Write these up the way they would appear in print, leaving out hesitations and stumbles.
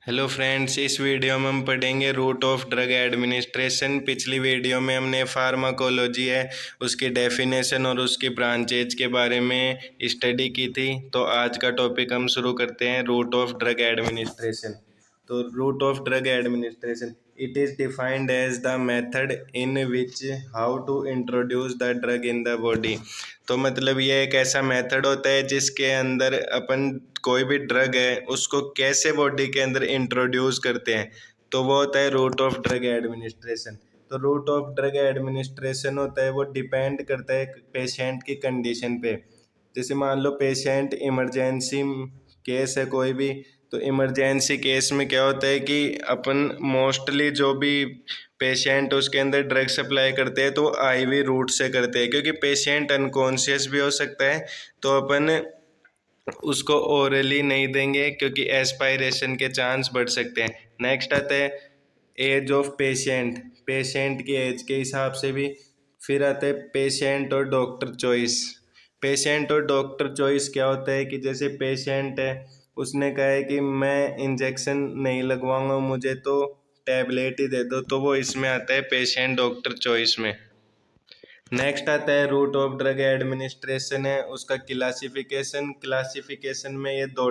Hello friends, इस video में हम पढ़ेंगे रूट ऑफ ड्रग एडमिनिस्ट्रेशन। पिछली वीडियो में हमने फार्माकोलॉजी है उसकी डेफिनेशन और उसकी ब्रांचेज के बारे में स्टडी की थी। तो आज का टॉपिक हम शुरू करते हैं, रूट ऑफ ड्रग एडमिनिस्ट्रेशन। तो route of drug administration, it is defined as the method in which how to introduce the drug in the body. तो मतलब ये एक ऐसा मेथड होता है जिसके अंदर अपन कोई भी ड्रग है उसको कैसे बॉडी के अंदर इंट्रोड्यूस करते हैं, तो वो होता है रूट ऑफ ड्रग एडमिनिस्ट्रेशन। तो रूट ऑफ ड्रग एडमिनिस्ट्रेशन होता है, वो डिपेंड करता है पेशेंट की कंडीशन पे। जैसे मान लो पेशेंट इमरजेंसी केस है कोई भी, तो इमरजेंसी केस में क्या होता है कि अपन मोस्टली जो भी पेशेंट उसके अंदर ड्रग सप्लाई करते हैं तो आईवी रूट से करते हैं, क्योंकि पेशेंट अनकॉन्शियस भी हो सकता है। तो अपन उसको ओरली नहीं देंगे क्योंकि एस्पायरेशन के चांस बढ़ सकते हैं। नेक्स्ट आता है एज ऑफ पेशेंट, पेशेंट की एज के हिसाब से भी। फिर आता है पेशेंट और डॉक्टर चॉइस। पेशेंट और डॉक्टर चॉइस क्या होता है कि जैसे पेशेंट है, उसने कहा है कि मैं इंजेक्शन नहीं लगवाऊंगा, मुझे तो टैबलेट ही दे दो, तो वो इसमें आता है पेशेंट डॉक्टर चॉइस में। नेक्स्ट आता है रूट ऑफ ड्रग एडमिनिस्ट्रेशन है उसका क्लासिफिकेशन। क्लासिफिकेशन में ये दो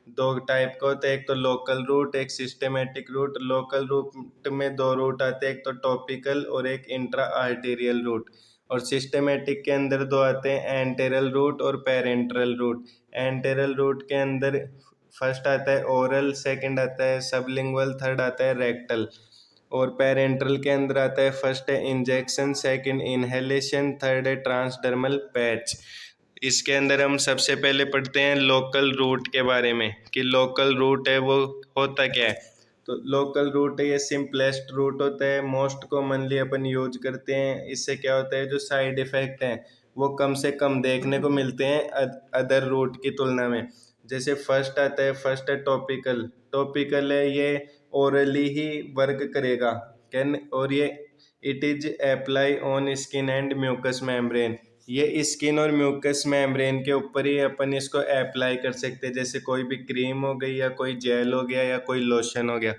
दो टाइप का होता है, एक तो लोकल रूट, एक सिस्टेमेटिक रूट। लोकल रूट में दो रूट आते हैं, एक तो टॉपिकल और एक इंट्रा आर्टेरियल रूट। और सिस्टेमेटिक के अंदर दो आते हैं, एंटेरल रूट और पेरेंट्रल रूट। एंटेरल रूट के अंदर फर्स्ट आता है ओरल, सेकंड आता है सबलिंगुअल, थर्ड आता है रेक्टल। और पेरेंट्रल के अंदर आता है फर्स्ट है इंजेक्शन, सेकंड इनहेलेशन, थर्ड है ट्रांसडर्मल पैच। इसके अंदर हम सबसे पहले पढ़ते हैं लोकल रूट के बारे में कि लोकल रूट है वो होता क्या है। तो लोकल रूट है ये सिंपलेस्ट रूट होता है, मोस्ट कॉमनली अपन यूज करते हैं। इससे क्या होता है, जो साइड इफेक्ट हैं वो कम से कम देखने को मिलते हैं अदर रूट की तुलना में। जैसे फर्स्ट आता है, फर्स्ट है टॉपिकल। टॉपिकल है ये ओरली ही वर्क करेगा, कैन, और ये it is apply on skin and mucous membrane. ये स्किन और म्यूकस मेम्ब्रेन के ऊपर ही अपन इसको अप्लाई कर सकते हैं, जैसे कोई भी क्रीम हो गई या कोई जेल हो गया या कोई लोशन हो गया।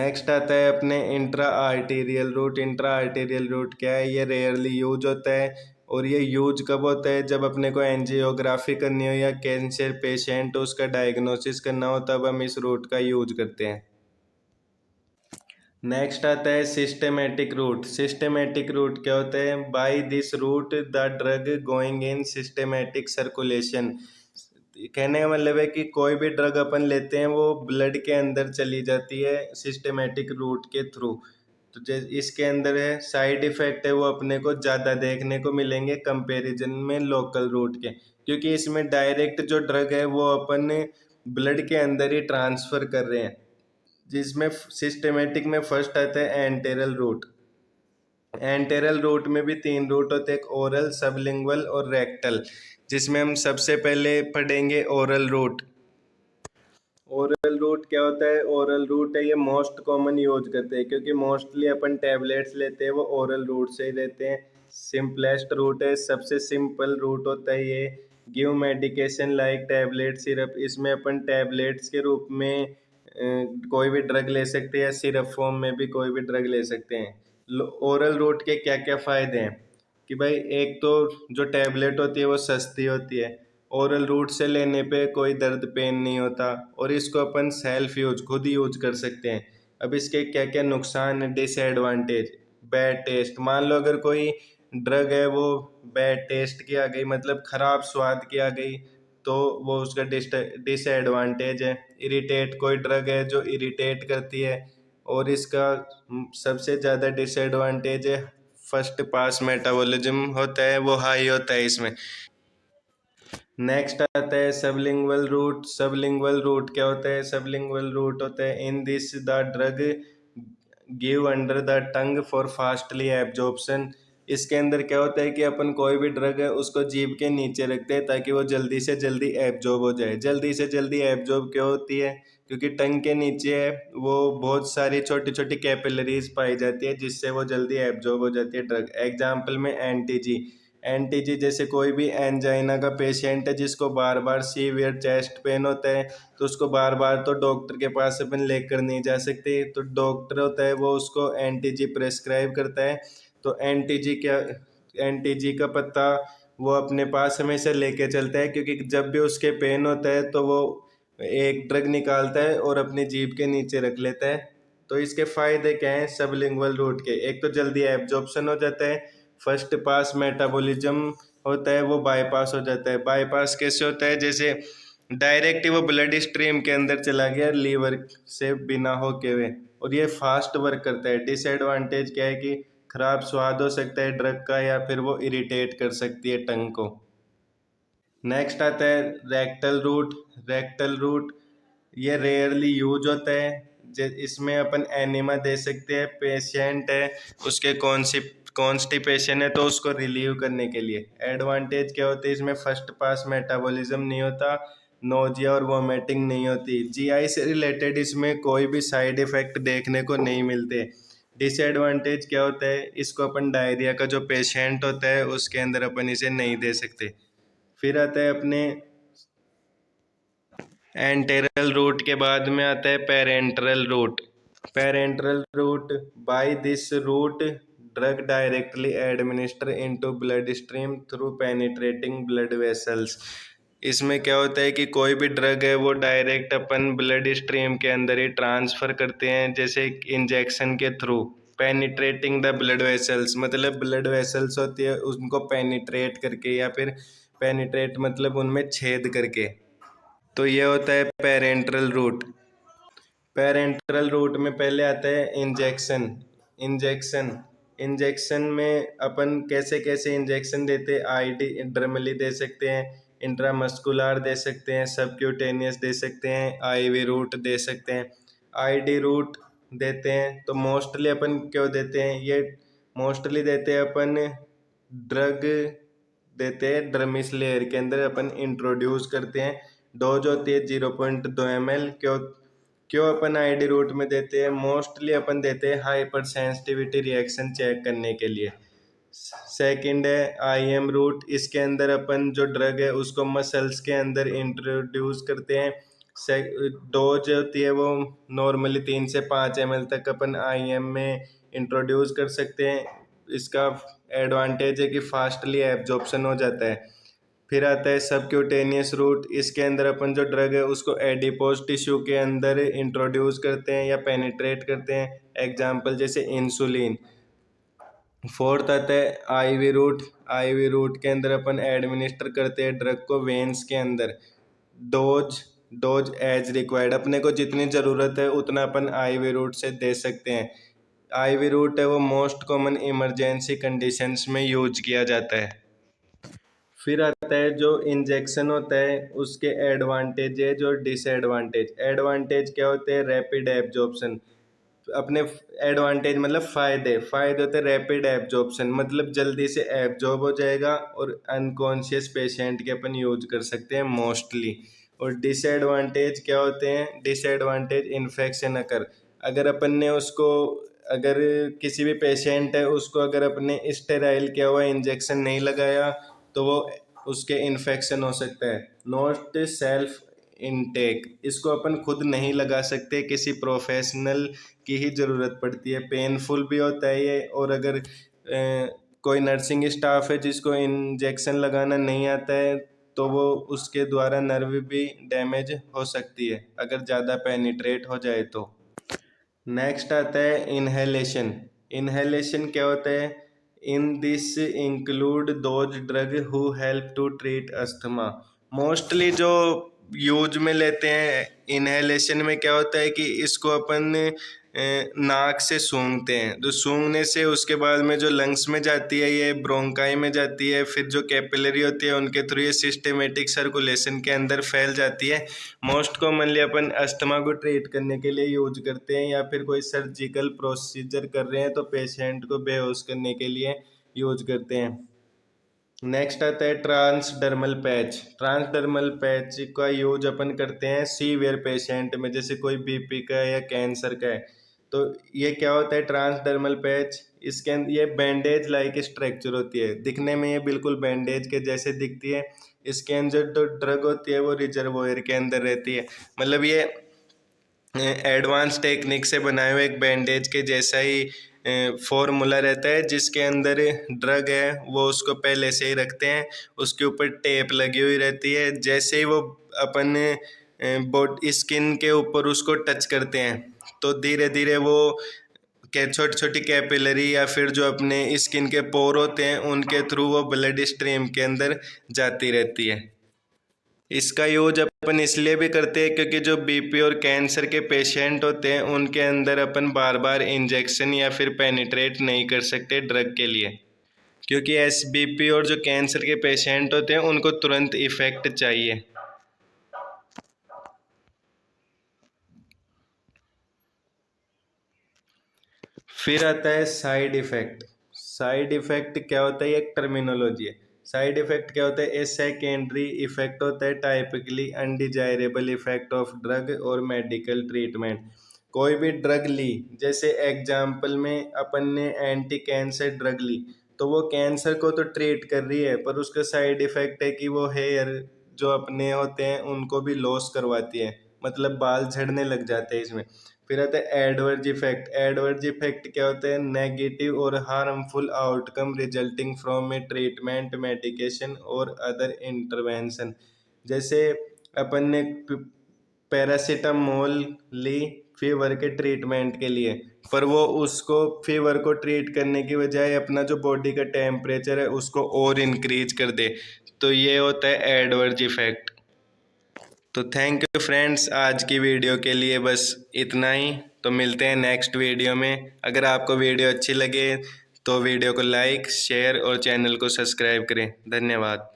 नेक्स्ट आता है अपने intra arterial route. Intra arterial route क्या है, ये रेयरली यूज होता है। और ये यूज कब होता है, जब अपने को एंजियोग्राफी करनी हो या कैंसर पेशेंट उसका डायग्नोसिस करना हो, तब हम इस रूट का यूज करते हैं। नेक्स्ट आता है सिस्टेमेटिक रूट। सिस्टेमेटिक रूट क्या होता है, by this route the drug going in systematic circulation. कहने का मतलब है कि कोई भी ड्रग अपन लेते हैं वो ब्लड के अंदर चली जाती है सिस्टेमेटिक रूट के थ्रू। तो जैसे इसके अंदर है साइड इफेक्ट है वो अपने को ज़्यादा देखने को मिलेंगे कंपैरिजन में लोकल रूट के, क्योंकि इसमें डायरेक्ट जो ड्रग है वो अपन ब्लड के अंदर ही ट्रांसफ़र कर रहे हैं। जिसमें सिस्टेमेटिक में फर्स्ट आता है एंटेरल रूट। एंटेरल रूट में भी तीन रूट होते हैं, एक ओरल, सबलिंगुअल और रेक्टल। जिसमें हम सबसे पहले पढ़ेंगे ओरल रूट। ओरल रूट क्या होता है, ओरल रूट है ये मोस्ट कॉमन यूज करते हैं, क्योंकि मोस्टली अपन टैबलेट्स लेते हैं वो ओरल रूट से ही लेते हैं। सिंपलेस्ट रूट है, सबसे सिंपल रूट होता है ये। Give medication like tablet, syrup. इसमें अपन टैबलेट्स के रूप में कोई भी ड्रग ले सकते हैं या सिरप फॉर्म में भी कोई भी ड्रग ले सकते हैं। ओरल रूट के क्या क्या फ़ायदे हैं कि भाई, एक तो जो टैबलेट होती है वो सस्ती होती है। ओरल रूट से लेने पे कोई दर्द पेन नहीं होता, और इसको अपन सेल्फ यूज खुद ही यूज कर सकते हैं। अब इसके क्या क्या नुकसान है, डिसएडवांटेज। बैड टेस्ट, मान लो अगर कोई ड्रग है वो बैड टेस्ट की आ गई, मतलब खराब स्वाद की आ गई, तो वो उसका डिसएडवांटेज है। इरिटेट, कोई ड्रग है जो इरिटेट करती है, और इसका सबसे ज़्यादा डिसएडवांटेज है फर्स्ट पास मेटाबॉलिज्म होता है वो हाई होता है इसमें। नेक्स्ट आता है सबलिंगुअल रूट। सबलिंगुअल रूट क्या होता है, सबलिंगुअल रूट होता है in this the drug give under the tongue for fastly absorption. इसके अंदर क्या होता है कि अपन कोई भी ड्रग है उसको जीभ के नीचे रखते हैं ताकि वो जल्दी से जल्दी एब्जॉर्ब हो जाए। जल्दी से जल्दी एब्जॉर्ब क्यों होती है, क्योंकि टंग के नीचे है वो बहुत सारी छोटी छोटी कैपिलरीज पाई जाती है जिससे वो जल्दी एब्जॉर्ब हो जाती है ड्रग। एग्जाम्पल में एंटीजी। एनटीजी जैसे कोई भी एंजाइना का पेशेंट है जिसको बार बार सीवियर चेस्ट पेन होता है, तो उसको बार बार तो डॉक्टर के पास अपन लेकर नहीं जा सकते, तो डॉक्टर होता है वो उसको एनटीजी प्रेस्क्राइब करता है। तो एनटीजी क्या, एनटीजी का पत्ता वो अपने पास हमेशा लेके चलता है, क्योंकि जब भी उसके पेन होता है तो वो एक ड्रग निकालता है और अपनी जीभ के नीचे रख लेता है। तो इसके फायदे क्या हैं सबलिंगुअल रूट के? एक तो जल्दी एब्जॉर्प्शन हो जाता है, फर्स्ट पास मेटाबॉलिज्म होता है वो बाईपास हो जाता है। बाईपास कैसे होता है? जैसे डायरेक्ट वो ब्लड स्ट्रीम के अंदर चला गया लीवर से बिना होके हुए, और ये फास्ट वर्क करता है। डिसएडवांटेज क्या है कि खराब स्वाद हो सकता है ड्रग का, या फिर वो इरिटेट कर सकती है टंग को। नेक्स्ट आता है रेक्टल रूट। रेक्टल रूट ये रेयरली यूज होता है, इसमें अपन एनिमा दे सकते हैं, पेशेंट है उसके कॉन्स्टिपेशन है तो उसको रिलीव करने के लिए। एडवांटेज क्या होती है इसमें? फर्स्ट पास मेटाबॉलिज्म नहीं होता, नोजिया और वोमिटिंग नहीं होती, जीआई से रिलेटेड इसमें कोई भी साइड इफेक्ट देखने को नहीं मिलते। डिसएडवांटेज क्या होता है? इसको अपन डायरिया का जो पेशेंट होता है उसके अंदर अपन इसे नहीं दे सकते। फिर आता है अपने एंटेरल रूट के बाद में आता है parenteral route. Parenteral route, by this route drug directly administer into blood stream through penetrating blood vessels. इसमें क्या होता है कि कोई भी ड्रग है वो डायरेक्ट अपन ब्लड स्ट्रीम के अंदर ही ट्रांसफर करते हैं, जैसे इंजेक्शन के through. Penetrating the blood vessels मतलब ब्लड वेसल्स होती है उनको पेनिट्रेट करके, या फिर पेनिट्रेट मतलब उनमें छेद करके। तो ये होता है पेरेंटरल रूट। पेरेंटरल रूट में पहले आता है इंजेक्शन। इंजेक्शन इंजेक्शन में अपन कैसे कैसे इंजेक्शन देते हैं? आईडी इंटरमली दे सकते हैं, इंट्रामस्कुलर दे सकते हैं, सबक्यूटेनियस दे सकते हैं, आईवी रूट दे सकते हैं। आईडी रूट देते हैं तो मोस्टली अपन क्यों देते हैं? ये मोस्टली देते हैं अपन ड्रग देते हैं ड्रमिस लेयर के अंदर अपन इंट्रोड्यूस करते हैं। डोज होती है 0.2 ml। क्यों क्यों अपन आईडी रूट में देते हैं? मोस्टली अपन देते हैं हाइपर सेंसिटिविटी रिएक्शन चेक करने के लिए। सेकंड है आईएम रूट। इसके अंदर अपन जो ड्रग है उसको मसल्स के अंदर इंट्रोड्यूस करते हैं। डोज होती है वो नॉर्मली 3 से 5 ml तक अपन आईएम में इंट्रोड्यूस कर सकते हैं। इसका एडवांटेज है कि फास्टली एब्जॉर्प्शन हो जाता है। फिर आता है सबक्यूटेनियस रूट। इसके अंदर अपन जो ड्रग है उसको एडिपोज टिश्यू के अंदर इंट्रोड्यूस करते हैं या पेनिट्रेट करते हैं, एग्जाम्पल जैसे इंसुलिन। फोर्थ आता है आईवी रूट। आईवी रूट के अंदर अपन एडमिनिस्टर करते हैं ड्रग को वेन्स के अंदर। डोज डोज एज रिक्वायर्ड, अपने को जितनी ज़रूरत है उतना अपन आईवी रूट से दे सकते हैं। आईवी रूट है वो मोस्ट कॉमन इमरजेंसी कंडीशंस में यूज किया जाता है। फिर आता है जो इंजेक्शन होता है उसके एडवांटेज और डिसएडवांटेज। एडवांटेज क्या होते हैं? Rapid absorption. अपने एडवांटेज मतलब फायदे होते हैं रैपिड एब्जॉर्प्शन, मतलब जल्दी से एब्जॉर्ब हो जाएगा और अनकॉन्शियस पेशेंट के अपन यूज कर सकते हैं मोस्टली। और डिसएडवांटेज क्या होते हैं? डिसएडवांटेज इन्फेक्शन अगर अपन ने उसको, अगर किसी भी पेशेंट है उसको अगर अपने स्टेराइल किया हुआ इंजेक्शन नहीं लगाया तो वो उसके इन्फेक्शन हो सकता है। नॉट सेल्फ इनटेक, इसको अपन खुद नहीं लगा सकते, किसी प्रोफेशनल की ही ज़रूरत पड़ती है। पेनफुल भी होता है ये, और अगर कोई नर्सिंग स्टाफ है जिसको इंजेक्शन लगाना नहीं आता है तो वो उसके द्वारा नर्व भी डैमेज हो सकती है अगर ज़्यादा पेनिट्रेट हो जाए तो। नेक्स्ट आता है इनहेलेशन। इनहेलेशन क्या होता है? In this include those drug who help to treat asthma. Mostly जो यूज में लेते हैं इनहेलेशन में क्या होता है कि इसको अपन नाक से सूंघते हैं, जो सूंघने से उसके बाद में जो लंग्स में जाती है ये ब्रोंकाई में जाती है, फिर जो कैपिलरी होती है उनके थ्रू ये सिस्टेमेटिक सर्कुलेशन के अंदर फैल जाती है। मोस्ट कॉमनली अपन अस्थमा को ट्रीट करने के लिए यूज करते हैं, या फिर कोई सर्जिकल प्रोसीजर कर रहे हैं तो पेशेंट को बेहोश करने के लिए यूज करते हैं। नेक्स्ट आता है ट्रांसडर्मल पैच। ट्रांसडर्मल पैच का यूज अपन करते हैं सीवियर पेशेंट में, जैसे कोई बीपी का या कैंसर का है। तो ये क्या होता है ट्रांसडर्मल पैच? इसके अंदर ये बैंडेज लाइक स्ट्रक्चर होती है, दिखने में ये बिल्कुल बैंडेज के जैसे दिखती है। इसके अंदर जो ड्रग होती है वो रिजर्वोयर के अंदर रहती है। मतलब ये एडवांस टेक्निक से बनाए हुए एक बैंडेज के जैसा ही फॉर्मूला रहता है, जिसके अंदर ड्रग है वो उसको पहले से ही रखते हैं, उसके ऊपर टेप लगी हुई रहती है। जैसे ही वो अपन बॉडी स्किन के ऊपर उसको टच करते हैं तो धीरे धीरे वो छोटी छोटी कैपिलरी या फिर जो अपने स्किन के पोर होते हैं उनके थ्रू वो ब्लड स्ट्रीम के अंदर जाती रहती है। इसका यूज अपन इसलिए भी करते हैं क्योंकि जो बीपी और कैंसर के पेशेंट होते हैं उनके अंदर अपन बार बार इंजेक्शन या फिर पेनिट्रेट नहीं कर सकते ड्रग के लिए, क्योंकि एसबीपी और जो कैंसर के पेशेंट होते हैं उनको तुरंत इफेक्ट चाहिए। फिर आता है साइड इफेक्ट। साइड इफेक्ट क्या होता है, एक टर्मिनोलॉजी है। साइड इफेक्ट क्या होता है, ए सेकेंडरी इफेक्ट होता है, typically undesirable effect of drug और मेडिकल ट्रीटमेंट। कोई भी ड्रग ली, जैसे एग्जाम्पल में अपन ने एंटी कैंसर ड्रग ली, तो वो कैंसर को तो ट्रीट कर रही है, पर उसका साइड इफेक्ट है कि वो हेयर जो अपने होते हैं उनको भी लॉस करवाती है, मतलब बाल झड़ने लग जाते हैं इसमें। फिर आता है एडवर्ज इफेक्ट। एडवर्ज इफेक्ट क्या होते हैं, नेगेटिव और harmful outcome resulting from A treatment, medication और अदर इंटरवेंशन। जैसे अपन ने पैरासीटामोल ली फीवर के ट्रीटमेंट के लिए, पर वो उसको फीवर को ट्रीट करने की बजाय अपना जो बॉडी का टेम्परेचर है उसको और इंक्रीज कर दे, तो ये होता है एडवर्ज इफेक्ट। तो थैंक यू फ्रेंड्स, आज की वीडियो के लिए बस इतना ही। तो मिलते हैं नेक्स्ट वीडियो में। अगर आपको वीडियो अच्छी लगे तो वीडियो को लाइक शेयर और चैनल को सब्सक्राइब करें। धन्यवाद।